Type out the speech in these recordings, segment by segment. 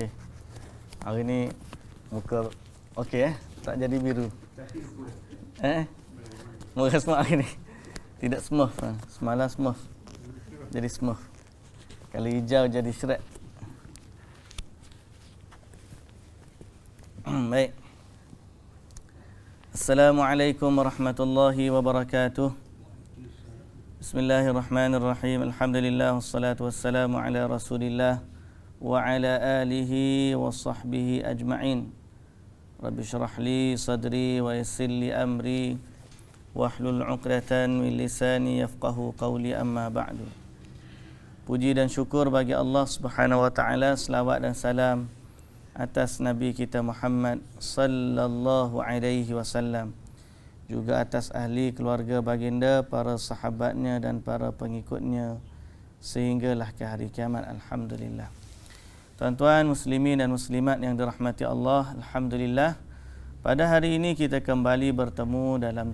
Okey. Hari ni muka okey tak jadi biru. Muka smooth hari ni. Tidak smooth. Semalam smooth. Jadi smooth. Kalau hijau jadi Shrek. Baik. Assalamualaikum warahmatullahi wabarakatuh. Bismillahirrahmanirrahim. Alhamdulillah wassalatu wassalamu ala Rasulillah wa ala alihi wa sahbihi ajma'in. Rabbi syrah li sadri wa yassir li amri wahlul 'uqdatan min lisani yafqahu qawli, amma ba'du. Puji dan syukur bagi Allah Subhanahu wa taala, selawat dan salam atas Nabi kita Muhammad sallallahu alaihi wasallam, juga atas ahli keluarga baginda, para sahabatnya dan para pengikutnya sehinggalah ke hari kiamat. Alhamdulillah. Tuan-tuan muslimin dan muslimat yang dirahmati Allah, alhamdulillah, pada hari ini kita kembali bertemu dalam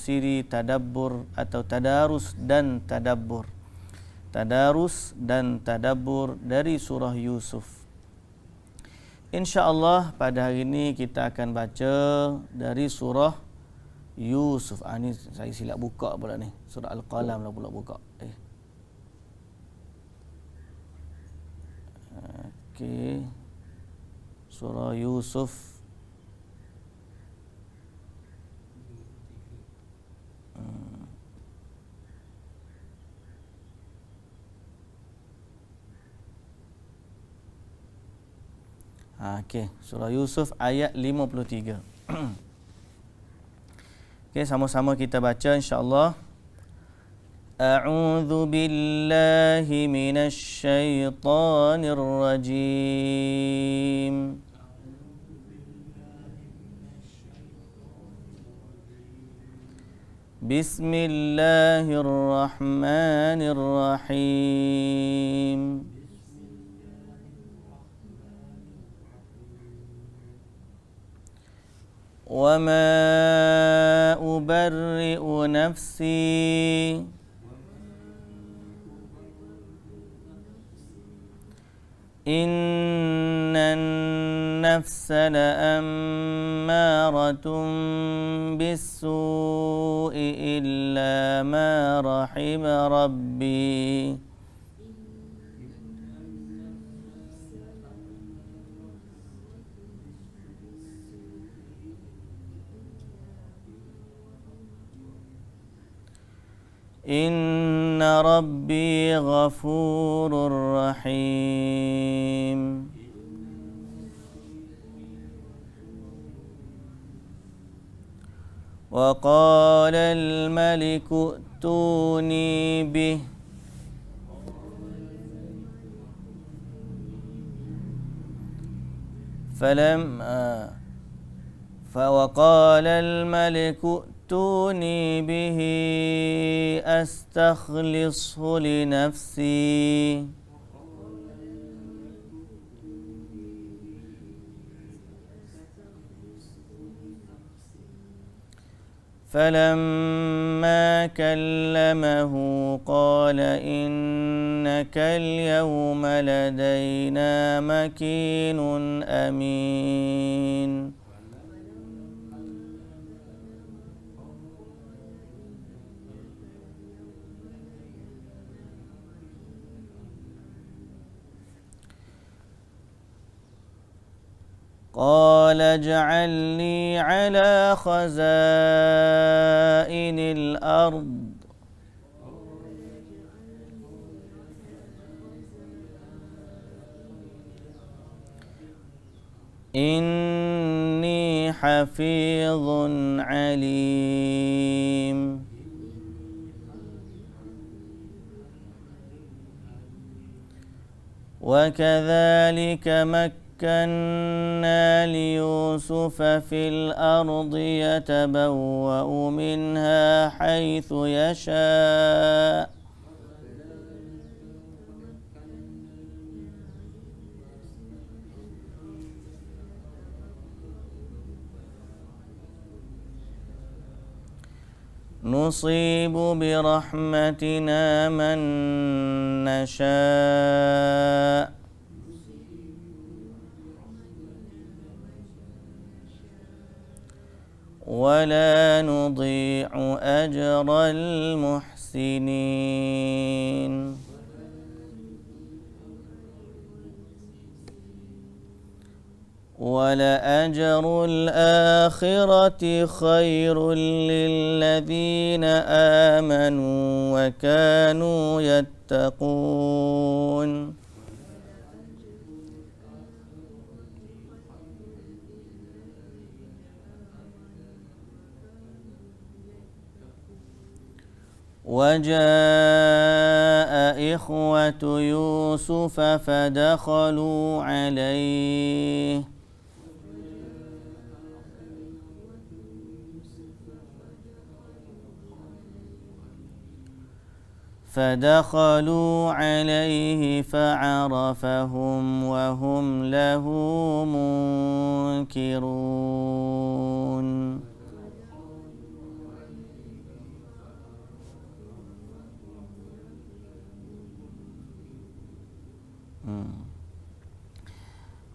siri tadabbur atau tadarus dan tadabbur. Tadarus dan tadabbur dari surah Yusuf. InsyaAllah pada hari ini kita akan baca dari surah Yusuf. Ni saya silap buka pula ni. Surah Al-Qalam lah pula buka. Okey. Surah Yusuf. Okey, surah Yusuf ayat 53. Okey, sama-sama kita baca insya-Allah. A'udzu billahi minasy syaithanir rajim. Bismillahirrahmanirrahim. وَمَا أُبَرِّئُ نَفْسِي إِنَّ النَّفْسَ لَأَمَّارَةٌ بِالسُّوءِ إِلَّا مَا رَحِمَ رَبِّي Inna Rabbi ghafurur rahim. Wa qala al-maliku a'tuni bih فوقال الملك ائتوني به أستخلصه لنفسي فلما كلمه قال إنك اليوم لدينا مكين أمين. قال اجعلني على خزائن الأرض إني حفيظ عليم. وكذلك مكنا ليوسف في الأرض يتبوأ منها حيث يشاء نصيب برحمتنا من نشاء ولا نضيع أجر المحسنين ولأجر الآخرة خير للذين آمنوا وكانوا يتقون وجاء إخوة يوسف فدخلوا عليه فعرفهم وهم له منكرون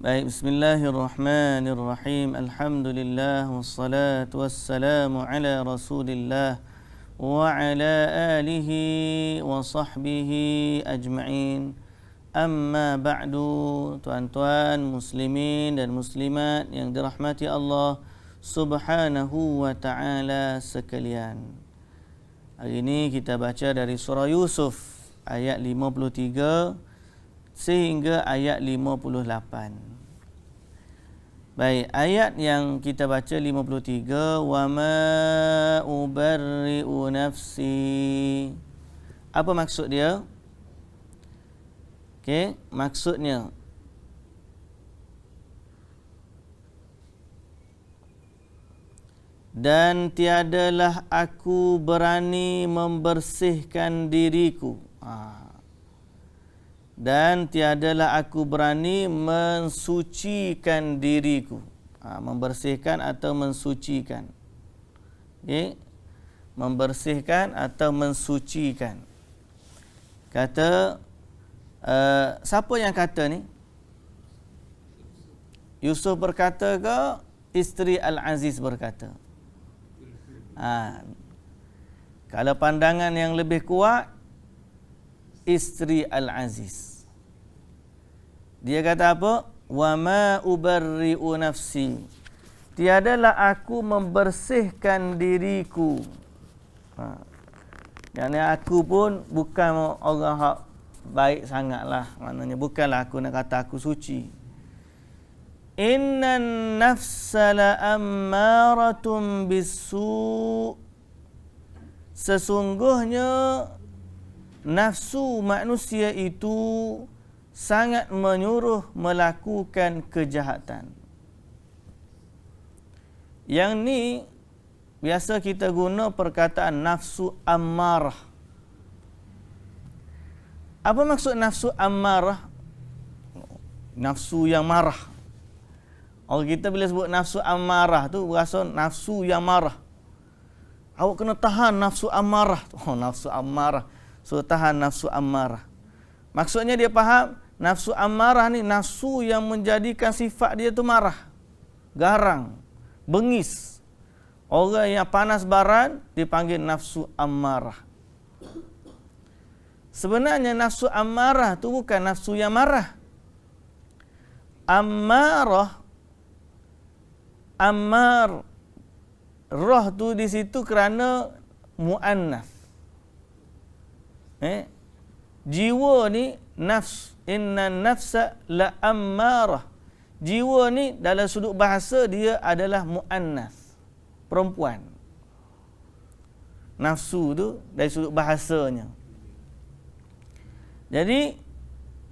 Baik, bismillahirrahmanirrahim. Alhamdulillah wassalatu wassalamu ala Rasulillah wa ala alihi wa sahbihi ajma'in. Amma ba'du, tuan-tuan muslimin dan muslimat yang dirahmati Allah Subhanahu wa taala sekalian. Hari ini kita baca dari surah Yusuf ayat 53 sehingga ayat 58. Baik, ayat yang kita baca 53, wa ma ubarri'u nafsi. Apa maksud dia? Okey, maksudnya dan tiadalah aku berani membersihkan diriku. Dan tiadalah aku berani mensucikan diriku. Membersihkan atau mensucikan. Okay? Membersihkan atau mensucikan. Kata, siapa yang kata ni? Yusuf berkata ke isteri Al-Aziz berkata? Kalau pandangan yang lebih kuat, isteri Al-Aziz. Dia kata apa? Wa ma ubarri'u nafsi. Tiadalah aku membersihkan diriku. Yang aku pun bukan orang hak baik sangatlah. Maknanya bukanlah aku nak kata aku suci. Innan nafsa la ammaratum bisu. Sesungguhnya nafsu manusia itu sangat menyuruh melakukan kejahatan. Yang ni biasa kita guna perkataan nafsu ammarah. Apa maksud nafsu ammarah? Nafsu yang marah. Orang kita bila sebut nafsu ammarah tu berasa nafsu yang marah. Awak kena tahan nafsu ammarah. Nafsu ammarah. So tahan nafsu ammarah. Maksudnya dia faham nafsu ammarah ni nafsu yang menjadikan sifat dia tu marah, garang, bengis. Orang yang panas baran dipanggil nafsu ammarah. Sebenarnya nafsu ammarah tu bukan nafsu yang marah. Ammarah, ammar, roh tu di situ kerana muannas. Jiwa ni nafs, inna nafsa la ammarah. Jiwa ni dalam sudut bahasa dia adalah muannas, perempuan. Nafsu tu dari sudut bahasanya. Jadi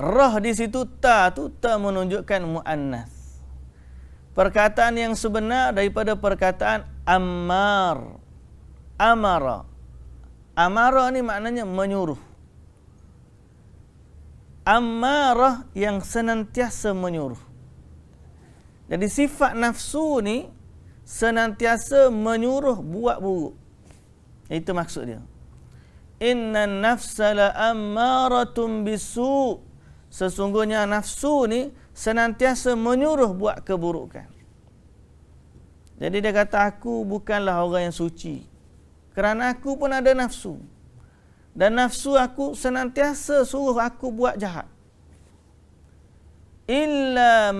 roh di situ ta menunjukkan muannas. Perkataan yang sebenar daripada perkataan ammar, amara. Amarah ni maknanya menyuruh. Ammarah yang senantiasa menyuruh. Jadi sifat nafsu ni senantiasa menyuruh buat buruk. Itu maksud dia. Innan nafsa la ammaratum bisu. Sesungguhnya nafsu ni senantiasa menyuruh buat keburukan. Jadi dia kata, aku bukanlah orang yang suci. Kerana aku pun ada nafsu. Dan nafsu aku senantiasa suruh aku buat jahat. Illa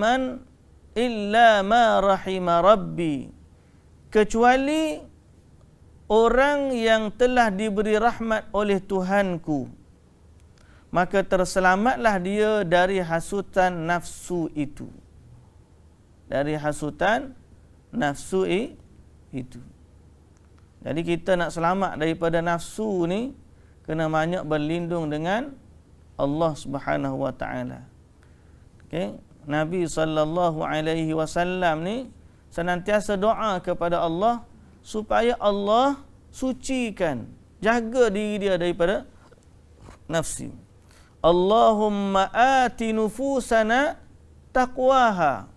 ma rahima rabbi. Kecuali orang yang telah diberi rahmat oleh Tuhanku. Maka terselamatlah dia dari hasutan nafsu itu. Dari hasutan nafsu itu. Jadi kita nak selamat daripada nafsu ni, kena banyak berlindung dengan Allah Subhanahu wa taala. Okey, Nabi sallallahu alaihi wasallam ni senantiasa doa kepada Allah supaya Allah sucikan, jaga diri dia daripada nafsi. Allahumma ati nufusana taqwaha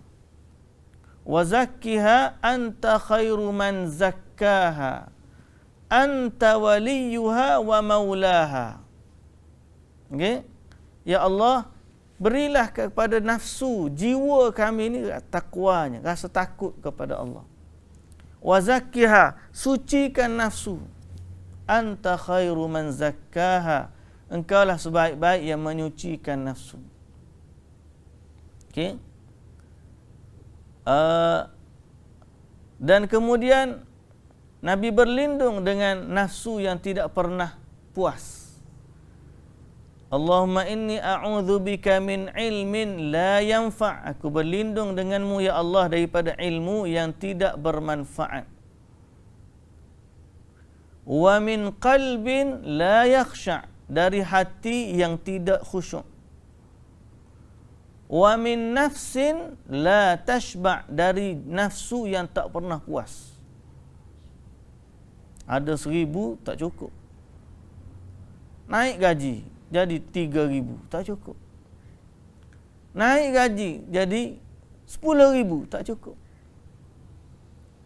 wa zakkiha anta khairu man zakkaha anta waliyuha wa maulaha. Okey, ya Allah, berilah kepada nafsu, jiwa kami ini takwanya, rasa takut kepada Allah. Wa zakkiha, sucikan nafsu. Anta khairu man zakkaha, engkaulah sebaik-baik yang menyucikan nafsu. Okey. Dan kemudian Nabi berlindung dengan nafsu yang tidak pernah puas. Allahumma inni a'udzubika min ilmin la yanfa'. Aku berlindung denganmu ya Allah daripada ilmu yang tidak bermanfaat. Wa min qalbin la yakhsha'. Dari hati yang tidak khusyuk. Wa min nafsin la tashba'. Dari nafsu yang tak pernah puas. Ada 1,000 tak cukup. Naik gaji jadi 3,000 tak cukup. Naik gaji jadi 10,000 tak cukup.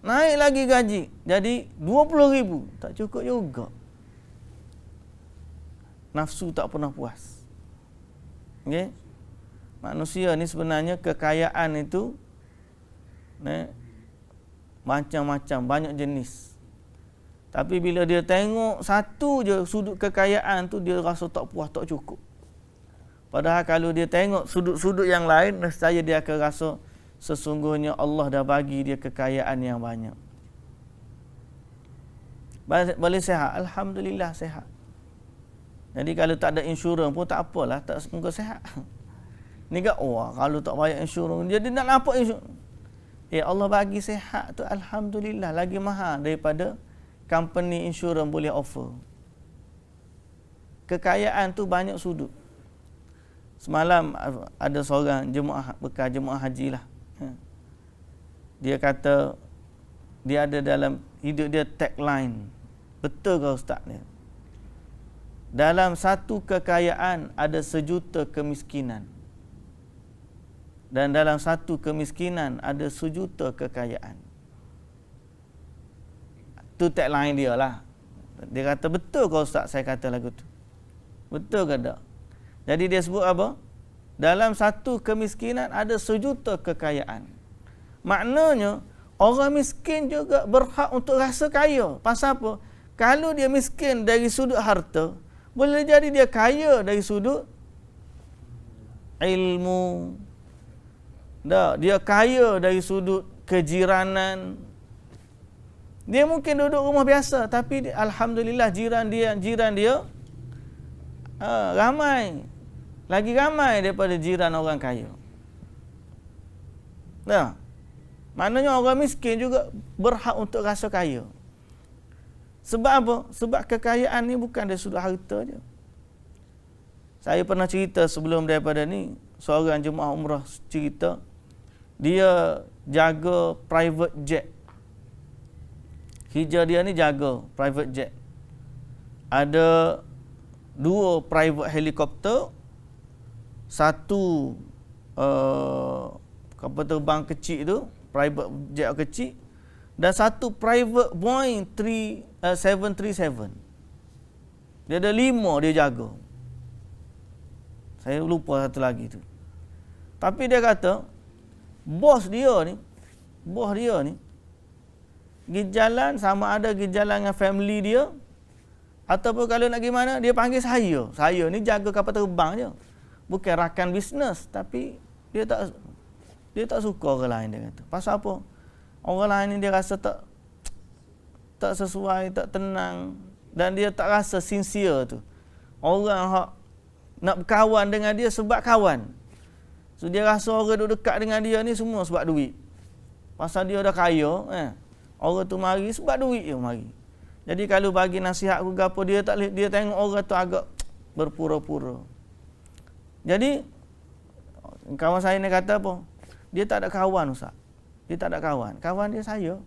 Naik lagi gaji jadi 20,000 tak cukup juga. Nafsu tak pernah puas. Okey. Manusia ni sebenarnya kekayaan itu macam-macam, banyak jenis. Tapi bila dia tengok satu je sudut kekayaan tu, dia rasa tak puas, tak cukup. Padahal kalau dia tengok sudut-sudut yang lain, nescaya dia akan rasa sesungguhnya Allah dah bagi dia kekayaan yang banyak. Boleh sihat? Alhamdulillah sihat. Jadi kalau tak ada insurans pun tak apalah, tak semoga sihat. Ni kan, kalau tak bayar insurans, jadi nak nampak insurans. Allah bagi sihat tu alhamdulillah, lagi mahal daripada company insurans boleh offer. Kekayaan tu banyak sudut. Semalam ada seorang jemaah, bekas jemaah haji lah. Dia kata, dia ada dalam hidup dia tagline. Betul ke Ustaz dia? Dalam satu kekayaan ada 1,000,000 kemiskinan. Dan dalam satu kemiskinan ada 1,000,000 kekayaan. Tu tagline dia lah. Dia kata, betul ke Ustaz saya kata lagu tu? Betul ke tak? Jadi dia sebut apa? Dalam satu kemiskinan ada 1,000,000 kekayaan. Maknanya, orang miskin juga berhak untuk rasa kaya. Pasal apa? Kalau dia miskin dari sudut harta, boleh jadi dia kaya dari sudut ilmu. Dia kaya dari sudut kejiranan. Dia mungkin duduk rumah biasa, tapi alhamdulillah jiran dia ramai. Lagi ramai daripada jiran orang kaya. Maknanya orang miskin juga berhak untuk rasa kaya. Sebab apa? Sebab kekayaan ni bukan dari sudut harta je. Saya pernah cerita sebelum daripada ni, seorang jemaah umrah cerita, dia jaga private jet. Hijrah dia ni jaga private jet. Ada 2 private helikopter, 1 kapal terbang kecil tu, private jet kecil, dan 1 private Boeing 737. Dia ada 5 dia jaga. Saya lupa satu lagi tu. Tapi dia kata, bos dia ni, pergi jalan, sama ada pergi jalan dengan family dia, ataupun kalau nak pergi mana, dia panggil saya. Saya ni jaga kapal terbang je. Bukan rakan bisnes, tapi dia tak suka orang lain, dia kata. Pasal apa? Orang lain ni dia rasa tak sesuai, tak tenang, dan dia tak rasa sincere tu. Orang hak nak berkawan dengan dia sebab kawan. So dia rasa orang duduk dekat dengan dia ni semua sebab duit. Pasal dia dah kaya, orang tu mari sebab duit je mari. Jadi kalau bagi nasihat aku gapo, dia tengok orang tu agak berpura-pura. Jadi kawan saya ni kata apa? Dia tak ada kawan, Ustaz. Dia tak ada kawan. Kawan dia saya.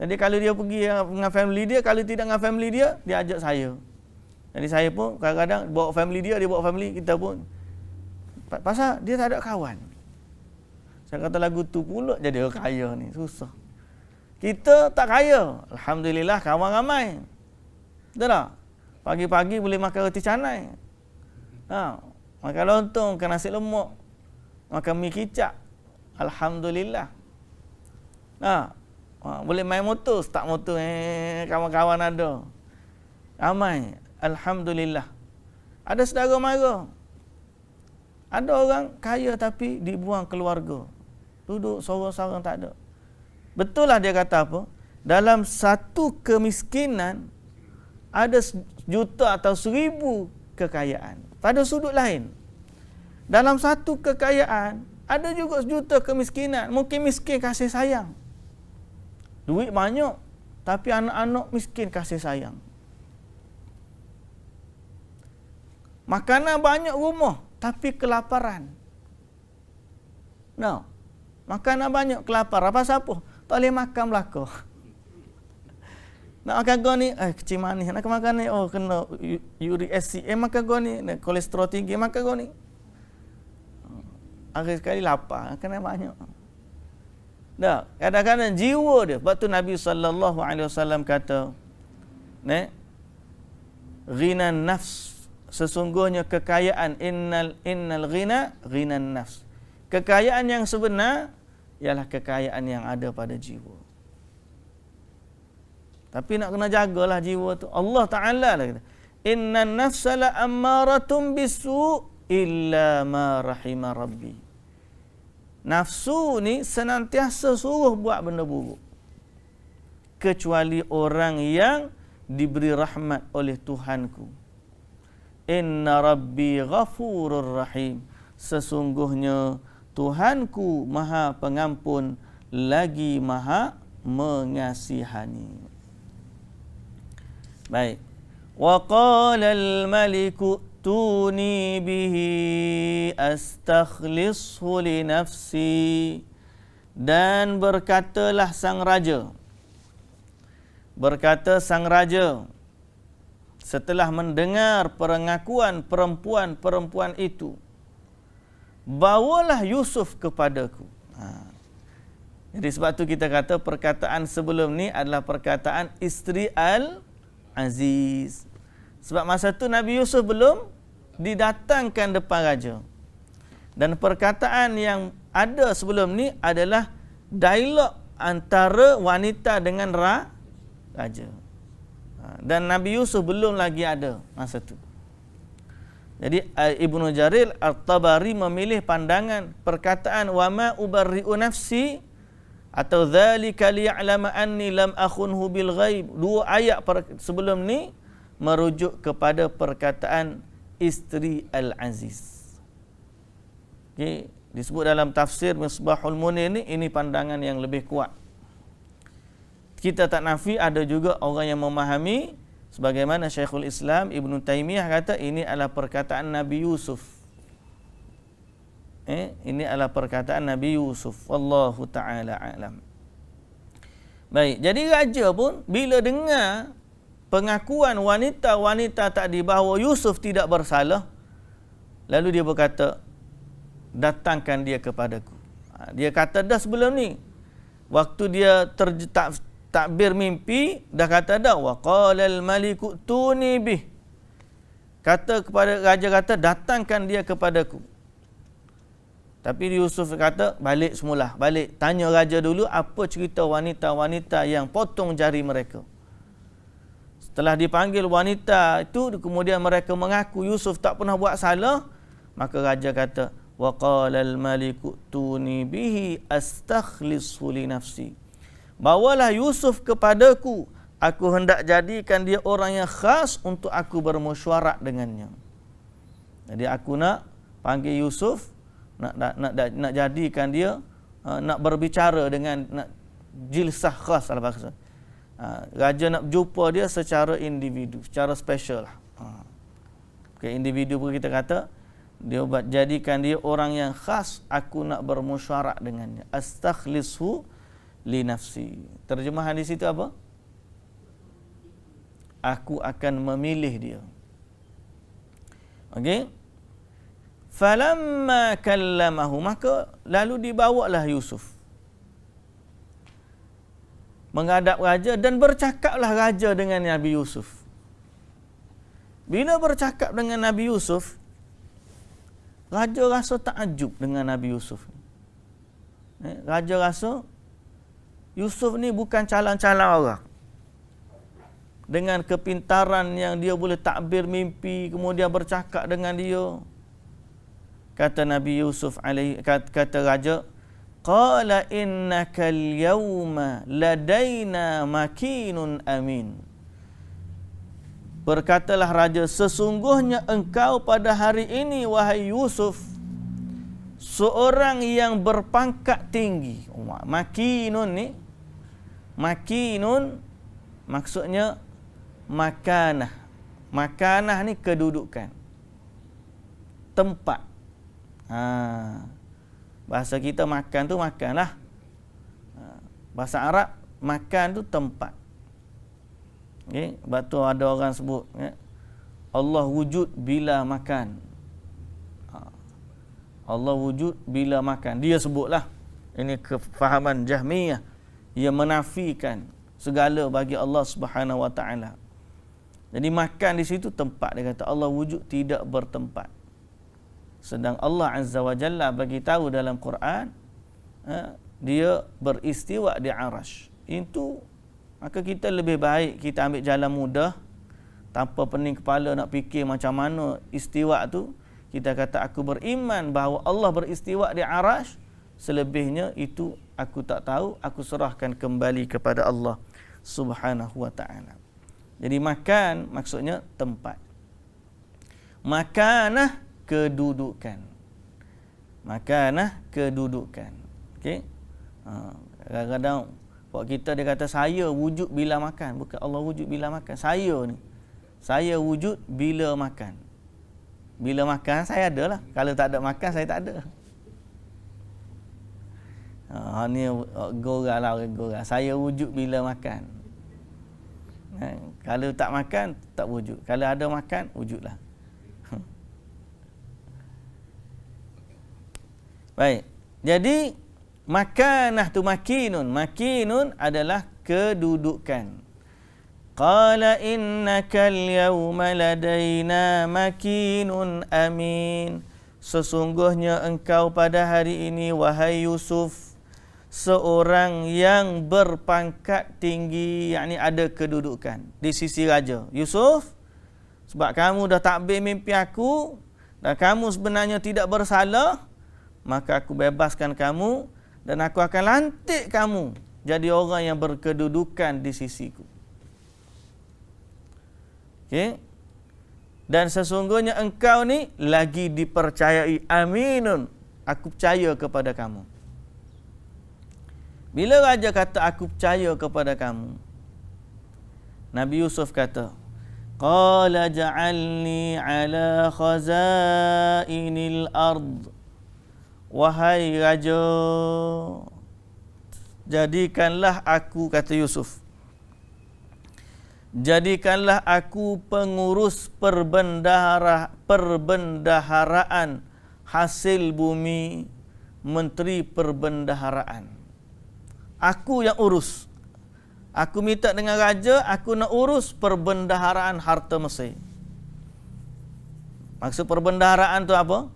Jadi kalau dia pergi dengan family dia, kalau tidak dengan family dia, dia ajak saya. Jadi saya pun kadang-kadang bawa family dia bawa family kita pun. Pasal dia tak ada kawan. Saya kata lagu tu pula jadi orang kaya ni, susah. Kita tak kaya. Alhamdulillah kawan ramai. Betul tak? Pagi-pagi boleh makan roti canai. Makan lontong, makan nasi lemak, makan mi kicap. Alhamdulillah. Boleh main motor, start motor, kawan-kawan ada. Ramai. Alhamdulillah. Ada saudara mara. Ada orang kaya tapi dibuang keluarga. Duduk sorang-sorang tak ada. Betul lah dia kata apa? Dalam satu kemiskinan ada 1,000,000 atau 1,000 kekayaan. Pada sudut lain, dalam satu kekayaan ada juga 1,000,000 kemiskinan. Mungkin miskin kasih sayang. Duit banyak tapi anak-anak miskin kasih sayang. Makanan banyak rumah tapi kelaparan. Makanan banyak kelaparan. Apa siapa? Tak boleh makan belaka. Nak makan kau ni, kecil manis. Nak makan ni, kena uric acid. Makan kau ni, kolesterol tinggi. Makan kau ni. Akhir sekali lapar. Kena banyak. Kadang-kadang jiwa dia. Sebab tu Nabi SAW kata, ghinan nafs. Sesungguhnya kekayaan innal ghinan nafs. Kekayaan yang sebenar ialah kekayaan yang ada pada jiwa. Tapi nak kena jagalah jiwa tu. Allah Ta'ala lah kata, innan nafsa la ammaratun bisu illa ma rahima rabbi. Nafsu ni senantiasa suruh buat benda buruk, kecuali orang yang diberi rahmat oleh Tuhanku. Inna rabbi ghafurur rahim. Sesungguhnya Tuhanku maha pengampun lagi maha mengasihani. Baik. Wa qala al-maliku tuni bihi astakhlishu li nafsi. Dan berkatalah sang raja. Berkata sang raja setelah mendengar pengakuan perempuan-perempuan itu, bawalah Yusuf kepadaku. Jadi sebab tu kita kata perkataan sebelum ni adalah perkataan isteri Al-Aziz. Sebab masa tu Nabi Yusuf belum didatangkan depan raja. Dan perkataan yang ada sebelum ni adalah dialog antara wanita dengan raja. Dan Nabi Yusuf belum lagi ada masa tu. Jadi Ibnu Jarir At-Tabari memilih pandangan perkataan wa ma ubarri'u nafsi atau dzalika liya'lama anni lam akhunhu bil ghaib. Dua ayat sebelum ni merujuk kepada perkataan isteri Al-Aziz. Okay. Disebut dalam tafsir Misbahul Munir ni, ini pandangan yang lebih kuat. Kita tak nafi ada juga orang yang memahami sebagaimana Syekhul Islam Ibn Taymiyah kata ini adalah perkataan Nabi Yusuf. Ini adalah perkataan Nabi Yusuf. Wallahu ta'ala a'lam. Baik, jadi raja pun bila dengar pengakuan wanita-wanita tadi bahawa Yusuf tidak bersalah, lalu dia berkata, datangkan dia kepadaku. Dia kata dah sebelum ni, waktu dia takbir mimpi, dah kata dah, wa qala al-maliku tuni bih. Kata kepada raja, kata datangkan dia kepadaku. Tapi Yusuf kata, balik semula. Balik, tanya raja dulu apa cerita wanita-wanita yang potong jari mereka. Setelah dipanggil wanita itu, kemudian mereka mengaku Yusuf tak pernah buat salah. Maka raja kata, wa qala al-maliku tuni bihi astakhlisu li nafsi. Bawalah Yusuf kepadaku, aku hendak jadikan dia orang yang khas untuk aku bermesyuarat dengannya. Jadi aku nak panggil Yusuf, nak jadikan dia, nak berbicara dengan, nak jilsah khas dalam bahasa. Raja nak jumpa dia secara individu, secara special lah. Okay, individu pun kita kata, dia jadikan dia orang yang khas, aku nak bermesyuarat dengannya. Astakhlisu li nafsi. Terjemahan di situ apa? Aku akan memilih dia. Okey. Falamma kallamahu, maka lalu dibawalah Yusuf menghadap raja dan bercakaplah raja dengan Nabi Yusuf. Bila bercakap dengan Nabi Yusuf, raja rasa takjub dengan Nabi Yusuf. Raja rasa Yusuf ni bukan calang-calang orang. Dengan kepintaran yang dia boleh takbir mimpi, kemudian bercakap dengan dia. Kata Nabi Yusuf kata raja, qala innaka al-yawma ladaina makinun amin. Berkatalah raja, sesungguhnya engkau pada hari ini wahai Yusuf seorang yang berpangkat tinggi. Makinun ni, makinun maksudnya makanah. Makanah ni kedudukan, tempat. Bahasa kita makan tu makanlah. Bahasa Arab makan tu tempat. Okay? Sebab tu ada orang sebut, Allah wujud bila makan. Allah wujud bila makan. Dia sebutlah. Ini kefahaman Jahmiyah yang menafikan segala bagi Allah Subhanahu Wa Taala. Jadi makan di situ tempat. Dia kata Allah wujud tidak bertempat. Sedang Allah Azza wa Jalla bagi tahu dalam Quran, dia beristiwa di arash. Itu, maka kita lebih baik kita ambil jalan mudah, tanpa pening kepala nak fikir macam mana istiwa tu. Kita kata aku beriman bahawa Allah beristiwa di arash. Selebihnya itu aku tak tahu, aku serahkan kembali kepada Allah Subhanahu wa Ta'ala. Jadi makan maksudnya tempat. Makanah kedudukan. Makanah kedudukan. Okey. Kadang-kadang buat kita dia kata saya wujud bila makan. Bukan Allah wujud bila makan. Saya ni, saya wujud bila makan. Bila makan saya ada lah. Kalau tak ada makan saya tak ada. Ni gorang lah orang gorang. Saya wujud bila makan. Kalau tak makan tak wujud. Kalau ada makan wujudlah. Baik. Jadi makanah tu makinun. Makinun adalah kedudukan. Qala innaka al-yawma ladaina makinun amin. Sesungguhnya engkau pada hari ini wahai Yusuf seorang yang berpangkat tinggi, yakni ada kedudukan di sisi raja. Yusuf, sebab kamu dah takbir mimpi aku dan kamu sebenarnya tidak bersalah, maka aku bebaskan kamu dan aku akan lantik kamu jadi orang yang berkedudukan di sisiku. Okey. Dan sesungguhnya engkau ni lagi dipercayai, aminun. Aku percaya kepada kamu. Bila raja kata aku percaya kepada kamu, Nabi Yusuf kata, qala ja'alni ala khazainil ard. Wahai raja, jadikanlah aku, kata Yusuf, jadikanlah aku pengurus perbendaharaan hasil bumi, menteri perbendaharaan. Aku yang urus. Aku minta dengan raja, aku nak urus perbendaharaan harta Mesir. Maksud perbendaharaan tu apa?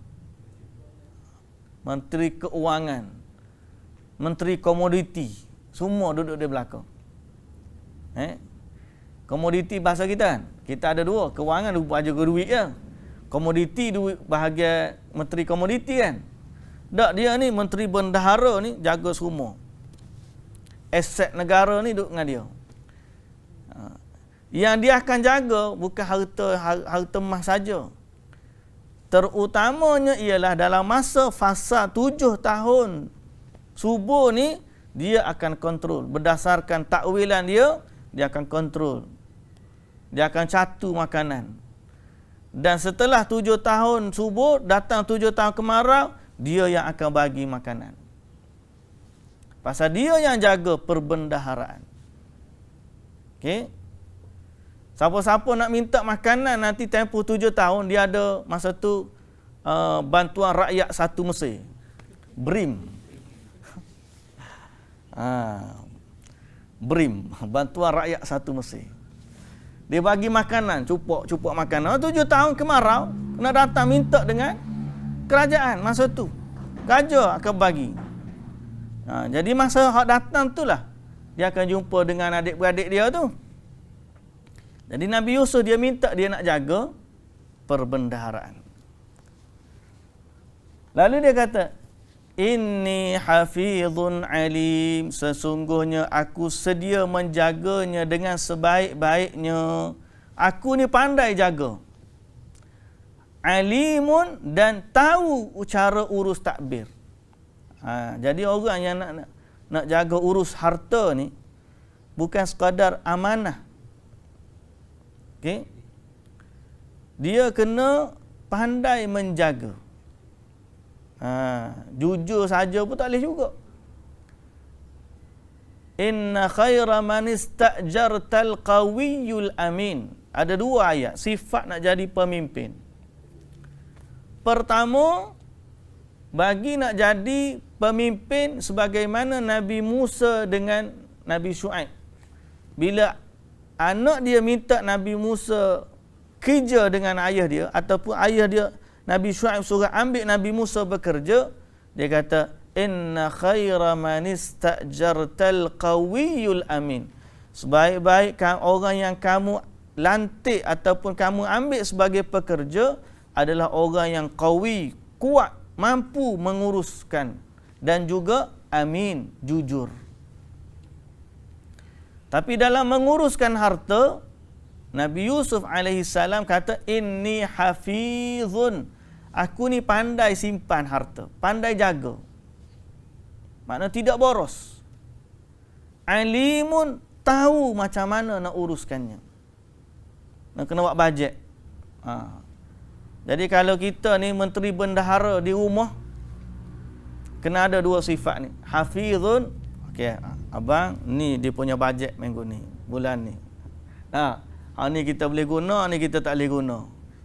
Menteri Keuangan, Menteri Komoditi, semua duduk di belakang. Komoditi bahasa kita kan, kita ada dua, kewangan rupa aja ke duit je. Komoditi duit bahagian Menteri Komoditi kan. Tak, dia ni Menteri Bendahara ni jaga semua. Aset negara ni duduk dengan dia. Yang dia akan jaga bukan harta emas saja. Terutamanya ialah dalam masa fasa 7 tahun subur ni, dia akan kontrol. Berdasarkan takwilan dia akan kontrol. Dia akan catu makanan. Dan setelah 7 tahun subur, datang 7 tahun kemarau, dia yang akan bagi makanan. Pasal dia yang jaga perbendaharaan. Okey. Siapa-siapa nak minta makanan nanti tempoh 7 tahun, dia ada masa tu bantuan rakyat satu Mesir. BRIM. BRIM, bantuan rakyat satu Mesir. Dia bagi makanan, cupok makanan. 7 tahun kemarau, kena datang minta dengan kerajaan masa tu. Raja akan bagi. Jadi masa hak datang tu lah, dia akan jumpa dengan adik-beradik dia tu. Jadi Nabi Yusuf dia minta dia nak jaga perbendaharaan. Lalu dia kata, Inni hafizun alim, sesungguhnya aku sedia menjaganya dengan sebaik-baiknya. Aku ni pandai jaga. Alimun, dan tahu cara urus takbir. Jadi orang yang nak jaga urus harta ni bukan sekadar amanah. Okay? Dia kena pandai menjaga. Jujur saja pun tak boleh juga. Inna khaira man istajartal qawiyul amin. Ada 2 ayat sifat nak jadi pemimpin. Pertama, bagi nak jadi pemimpin sebagaimana Nabi Musa dengan Nabi Shu'aib. Bila anak dia minta Nabi Musa kerja dengan ayah dia, ataupun ayah dia Nabi Shu'aib suruh ambil Nabi Musa bekerja, dia kata, Inna khaira man istajartal qawiyul amin. Sebaik-baik orang yang kamu lantik ataupun kamu ambil sebagai pekerja adalah orang yang qawi, kuat, mampu menguruskan, dan juga amin, jujur. Tapi dalam menguruskan harta, Nabi Yusuf alaihissalam kata, Inni hafizun. Aku ni pandai simpan harta, pandai jaga. Maknanya tidak boros. Alimun, tahu macam mana nak uruskannya. Nak kena buat bajet. Jadi kalau kita ni menteri bendahara di rumah, kena ada 2 sifat ni. Hafizun, okey, abang, ni dia punya bajet minggu ni, bulan ni. Ni kita boleh guna, ni kita tak boleh guna.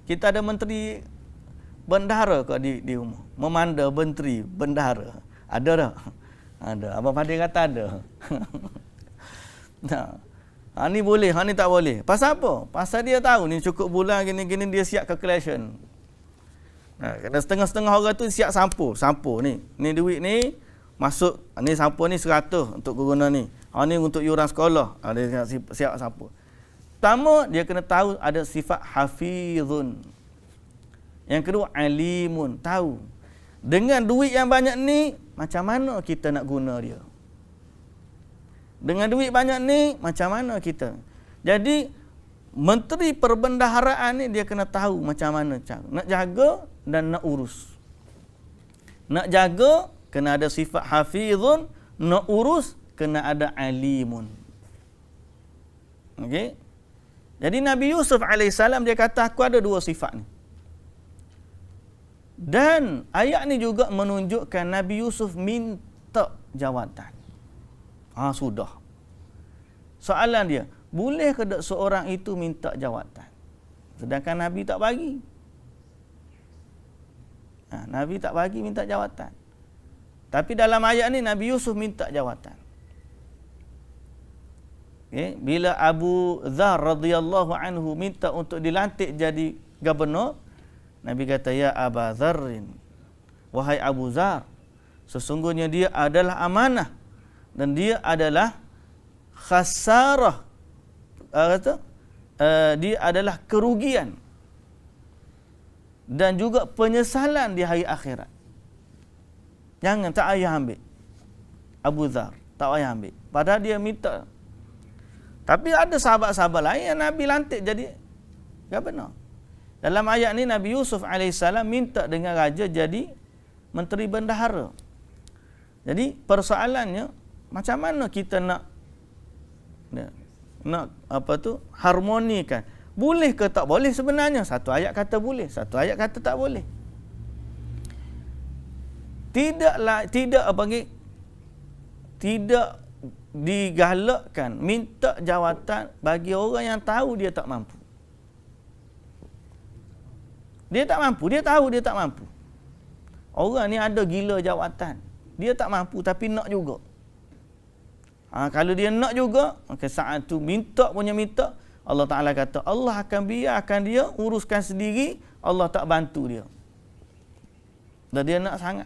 Kita ada menteri bendahara ke di rumah? Memanda menteri bendahara. Ada tak? Ada. Abang Fadil kata ada. Ni boleh, ni tak boleh. Pasal apa? Pasal dia tahu ni cukup bulan gini-gini dia siap calculation. Kena setengah-setengah orang tu siap sampul ni. Ni duit ni masuk, ni sampul ni 100 untuk guna ni. Ni untuk yuran sekolah. Dia siap sampul. Pertama, dia kena tahu ada sifat hafizun. Yang kedua, alimun, tahu. Dengan duit yang banyak ni, macam mana kita nak guna dia? Dengan duit banyak ni, macam mana kita? Jadi, menteri perbendaharaan ni, dia kena tahu macam mana cara. Nak jaga dan nak urus. Nak jaga, kena ada sifat hafizun. Nak urus, kena ada alimun. Okey? Jadi Nabi Yusuf alaihissalam dia kata, aku ada 2 sifat ni. Dan ayat ni juga menunjukkan Nabi Yusuf minta jawatan. Sudah. Soalan dia, boleh ke tak seorang itu minta jawatan? Sedangkan Nabi tak bagi. Nabi tak bagi minta jawatan. Tapi dalam ayat ni Nabi Yusuf minta jawatan. Okay. Bila Abu Dhar radhiyallahu anhu minta untuk dilantik jadi gubernur, Nabi kata, Ya Aba Dharrin, wahai Abu Dzar, sesungguhnya dia adalah amanah dan dia adalah khasarah, dia adalah kerugian dan juga penyesalan di hari akhirat. Jangan, tak payah ambil. Abu Dzar tak payah ambil. Padahal dia minta. Tapi ada sahabat-sahabat lain yang Nabi lantik jadi governor. Dalam ayat ni Nabi Yusuf AS minta dengan raja jadi menteri bendahara. Jadi persoalannya, macam mana kita nak harmonikan? Boleh ke tak boleh sebenarnya? Satu ayat kata boleh, satu ayat kata tak boleh. Tidak digalakkan minta jawatan bagi orang yang tahu dia tak mampu. Dia tak mampu, dia tahu dia tak mampu. Orang ni ada gila jawatan. Dia tak mampu tapi nak juga. Kalau dia nak juga, maka saat tu minta punya minta, Allah Ta'ala kata, Allah akan biarkan dia uruskan sendiri, Allah tak bantu dia. Dan dia nak sangat.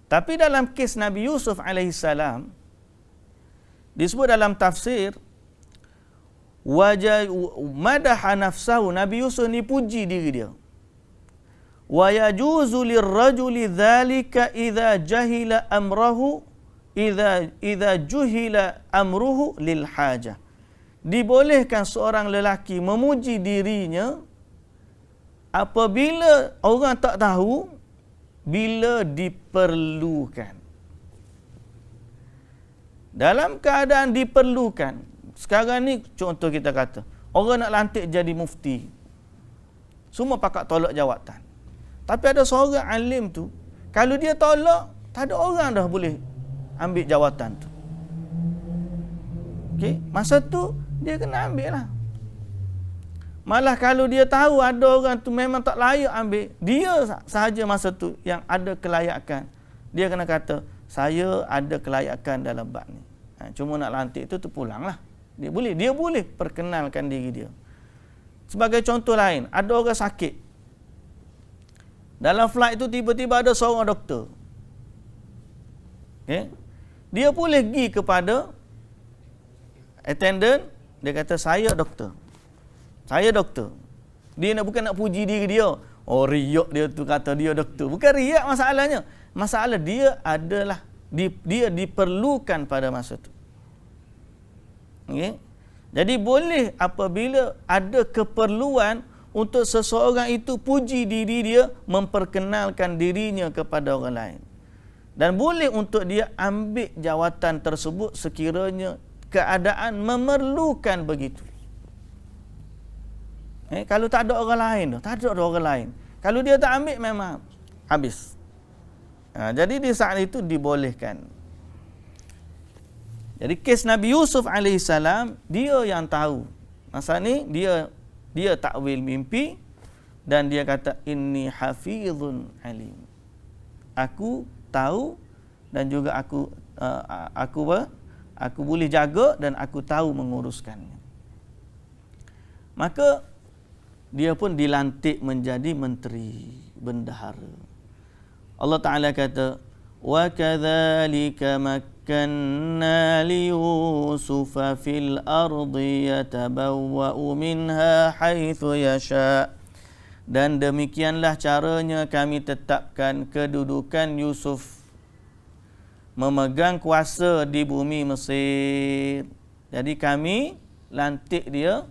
Tapi dalam kes Nabi Yusuf AS, disebut dalam tafsir, madaha nafsahu, Nabi Yusuf ni puji diri dia. Wa yajuzu lirrajuli dzalika idza jahila amrahu idza juhila amruhu lil hajah. Dibolehkan seorang lelaki memuji dirinya apabila orang tak tahu, bila diperlukan. Dalam keadaan diperlukan. Sekarang ni contoh kita kata, orang nak lantik jadi mufti. Semua pakat tolak jawatan. Tapi ada seorang alim tu, kalau dia tolak, tak ada orang dah boleh ambil jawatan tu. Okey, masa tu dia kena ambil lah. Malah kalau dia tahu ada orang tu memang tak layak ambil, dia sahaja masa tu yang ada kelayakan. Dia kena kata, saya ada kelayakan dalam bab ni. Cuma nak lantik tu terpulanglah. Dia boleh perkenalkan diri dia. Sebagai contoh lain, ada orang sakit. Dalam flight tu tiba-tiba ada seorang doktor. Okay? Dia boleh pergi kepada attendant, dia kata, saya doktor. Saya doktor. Dia bukan nak puji diri dia. Oh, riak dia tu kata dia doktor. Bukan riak masalahnya. Masalah dia adalah dia diperlukan pada masa tu. Okay? Jadi boleh apabila ada keperluan untuk seseorang itu puji diri dia, memperkenalkan dirinya kepada orang lain. Dan boleh untuk dia ambil jawatan tersebut sekiranya keadaan memerlukan begitu. Kalau tak ada orang lain, tak ada orang lain. Kalau dia tak ambil, memang habis. Jadi di saat itu dibolehkan. Jadi kes Nabi Yusuf AS, dia yang tahu. Masa ni dia takwil mimpi dan dia kata, inni hafizun alim. Aku tahu dan juga aku boleh jaga dan aku tahu menguruskannya. Maka dia pun dilantik menjadi menteri bendahara. Allah Ta'ala kata, wa kadzalika makkanna li Yusufa fil ardi yatabawwa'u minha haitsu yasha. Dan demikianlah caranya kami tetapkan kedudukan Yusuf memegang kuasa di bumi Mesir. Jadi kami lantik dia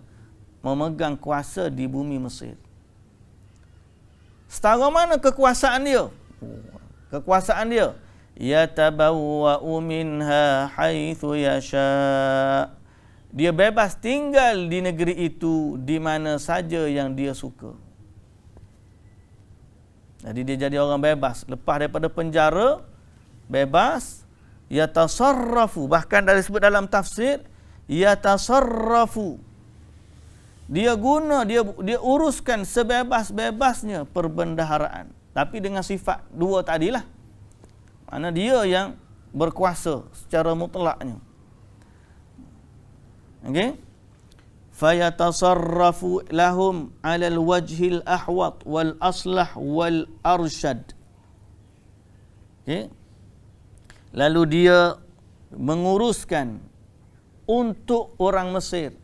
memegang kuasa di bumi Mesir. Setara mana kekuasaan dia? Kekuasaan dia, yatabawwa'u minha haitsu yasha. Dia bebas tinggal di negeri itu di mana saja yang dia suka. Jadi dia jadi orang bebas, lepas daripada penjara, bebas, yatasarrafu, bahkan dari sebut dalam tafsir, yatasarrafu. Dia uruskan sebebas-bebasnya perbendaharaan. Tapi dengan sifat dua tadilah. Mana dia yang berkuasa secara mutlaknya. Okey? fayatasarrafu lahum 'ala al-wajhil ahwat wal aslah wal arsyad. Okey. Lalu dia menguruskan untuk orang Mesir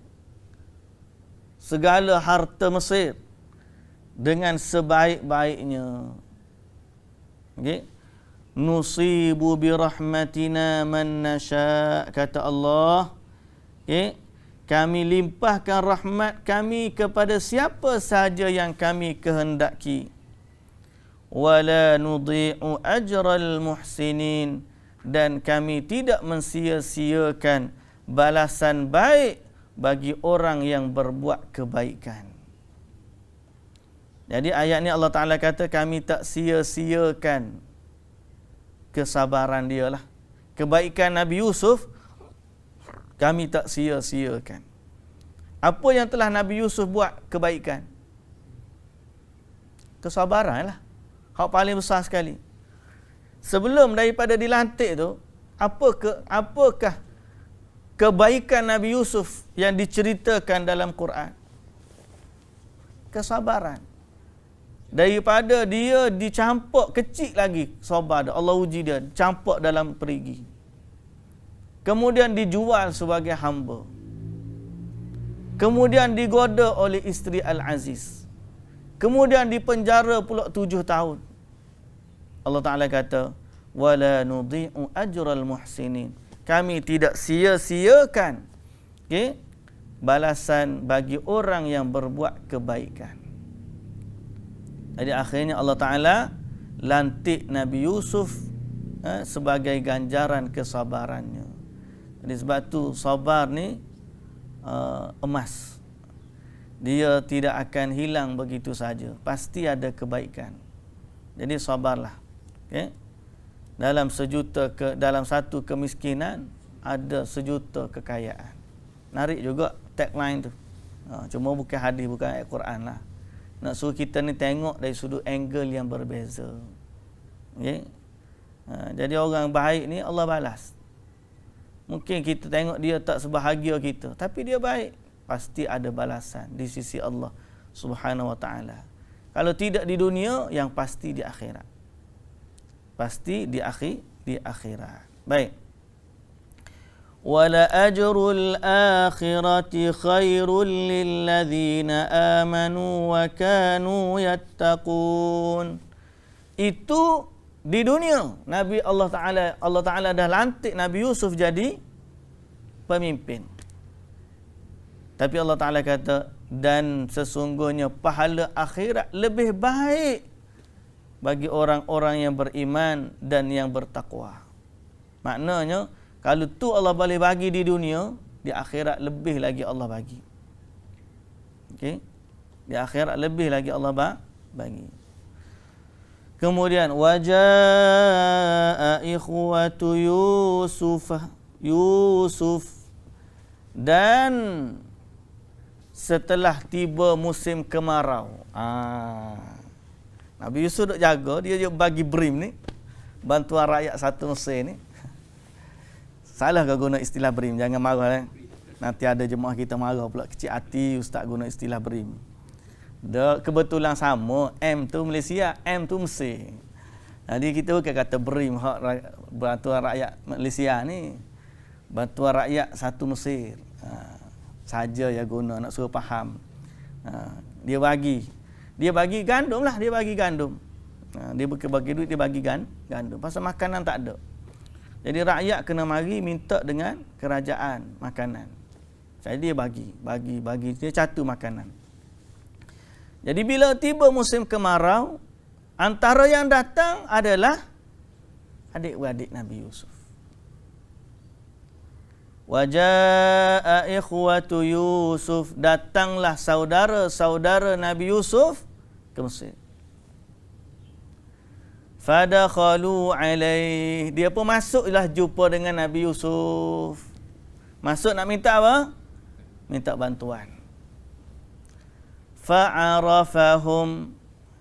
segala harta Mesir dengan sebaik-baiknya. Okey. Nusibu bi rahmatina man nasya, kata Allah. Okey. Kami limpahkan rahmat kami kepada siapa sahaja yang kami kehendaki. Wala nudhi'u ajral muhsinin, dan kami tidak mensia-siakan balasan baik bagi orang yang berbuat kebaikan. Jadi ayat ni Allah Ta'ala kata kami tak sia-siakan kesabaran dia lah. Kebaikan Nabi Yusuf kami tak sia-siakan. Apa yang telah Nabi Yusuf buat kebaikan? Kesabaran lah. Hak paling besar sekali. Sebelum daripada dilantik tu, apakah kebaikan Nabi Yusuf yang diceritakan dalam Quran? Kesabaran. Daripada dia dicampak kecil lagi, sabar dia. Allah uji dia, campak dalam perigi. Kemudian dijual sebagai hamba. Kemudian digoda oleh isteri Al-Aziz. Kemudian dipenjara pula 7 tahun. Allah Ta'ala kata, wala nudhi'u ajral muhsinin. Kami tidak sia-siakan, okay, balasan bagi orang yang berbuat kebaikan. Jadi akhirnya Allah Ta'ala lantik Nabi Yusuf sebagai ganjaran kesabarannya. Jadi sebab tu sabar ni emas. Dia tidak akan hilang begitu saja. Pasti ada kebaikan. Jadi sabarlah. Okay? Dalam satu kemiskinan ada 1 juta kekayaan. Narik juga tagline tu. Cuma bukan hadis, bukan ayat Quran lah. Nak suruh kita ni tengok dari sudut angle yang berbeza. Okay? Jadi orang baik ni Allah balas. Mungkin kita tengok dia tak sebahagia kita, tapi dia baik. Pasti ada balasan di sisi Allah Subhanahu wa ta'ala. Kalau tidak di dunia, yang pasti di akhirat. Pasti di akhirat. Baik. Wala ajrul akhirati khairul lilladzina amanu wa kanu yattaqun. Itu di dunia. Allah Ta'ala dah lantik Nabi Yusuf jadi pemimpin. Tapi Allah Ta'ala kata, dan sesungguhnya pahala akhirat lebih baik bagi orang-orang yang beriman dan yang bertakwa. Maknanya, kalau tu Allah boleh bagi di dunia, di akhirat lebih lagi Allah bagi. Okey? Di akhirat lebih lagi Allah bagi. Kemudian, wajaa ikhwatu Yusuf, dan setelah tiba musim kemarau. Nabi Yusuf duk jaga, dia bagi brim ni, bantuan rakyat satu Mesir ni. Salah ke guna istilah brim? Jangan marah. Nanti ada jemaah kita marah pula, kecil hati ustaz guna istilah brim. Kebetulan sama, M tu Malaysia, M tu Mesir. Jadi kita bukan kata brim, bantuan rakyat Malaysia ni. Bantuan rakyat satu Mesir. Saja ya guna, nak suruh faham. Dia bagi gandum lah, dia bagi gandum. Dia bukan bagi duit, dia bagi gandum. Pasal makanan tak ada. Jadi rakyat kena mari minta dengan kerajaan makanan. Jadi dia bagi, dia catu makanan. Jadi bila tiba musim kemarau, antara yang datang adalah adik-beradik Nabi Yusuf. Wajaa ikhwatu Yusuf, datanglah saudara-saudara Nabi Yusuf ke Mesir. Fadakhalu alaih, dia pun masuklah jumpa dengan Nabi Yusuf. Masuk nak minta apa? Minta bantuan. Fa'arafahum,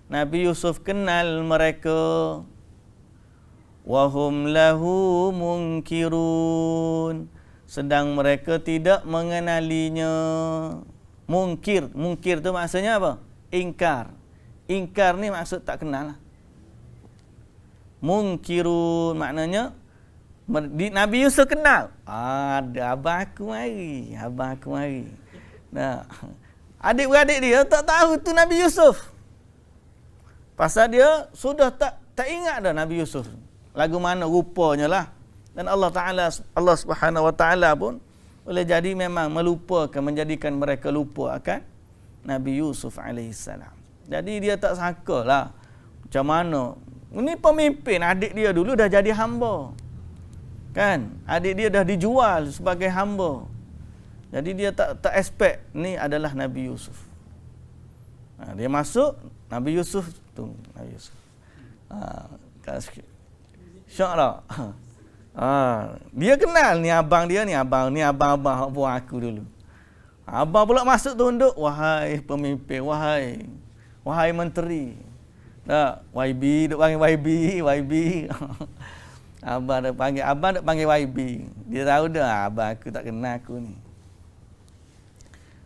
Nabi Yusuf kenal mereka. Wahum lahu munkirun, sedang mereka tidak mengenalinya. Mungkir. Mungkir tu maksudnya apa? Ingkar. Ingkar ni maksud tak kenal lah. Munkirun maknanya Nabi Yusuf kenal. Ada abang aku mari. Abang aku mari. Nah, adik-beradik dia tak tahu tu Nabi Yusuf. Pasal dia sudah tak ingat dah Nabi Yusuf. Lagu mana rupanya lah. Dan Allah Subhanahu Wa Taala pun boleh jadi memang melupakan, menjadikan mereka lupa akan Nabi Yusuf alaihissalam. Jadi dia tak sangka lah macam mana. Ini pemimpin, adik dia dulu dah jadi hamba. Kan? Adik dia dah dijual sebagai hamba. Jadi dia tak expect ni adalah Nabi Yusuf. Dia masuk, Nabi Yusuf tu. Nabi Yusuf. Syok lah. Dia kenal ni abang dia, ni abang aku dulu. Abang pula masuk tunduk, wahai pemimpin, wahai menteri. Tak, YB, duk panggil YB. Abang dah panggil YB. Dia tahu dah abang aku tak kenal aku ni.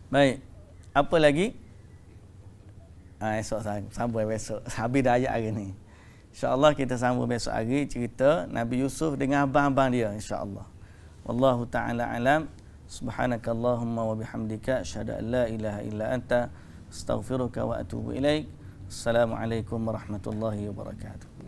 Baik. Apa lagi? Esok sambung besok. Habis dah ayat hari ni. InsyaAllah kita sambung besok hari cerita Nabi Yusuf dengan abang-abang dia, insyaAllah. Wallahu ta'ala alam. Subhanakallahumma wa bihamdika asyhadu an la ilaha illa anta astaghfiruka wa atubu ilaik. Assalamualaikum warahmatullahi wabarakatuh.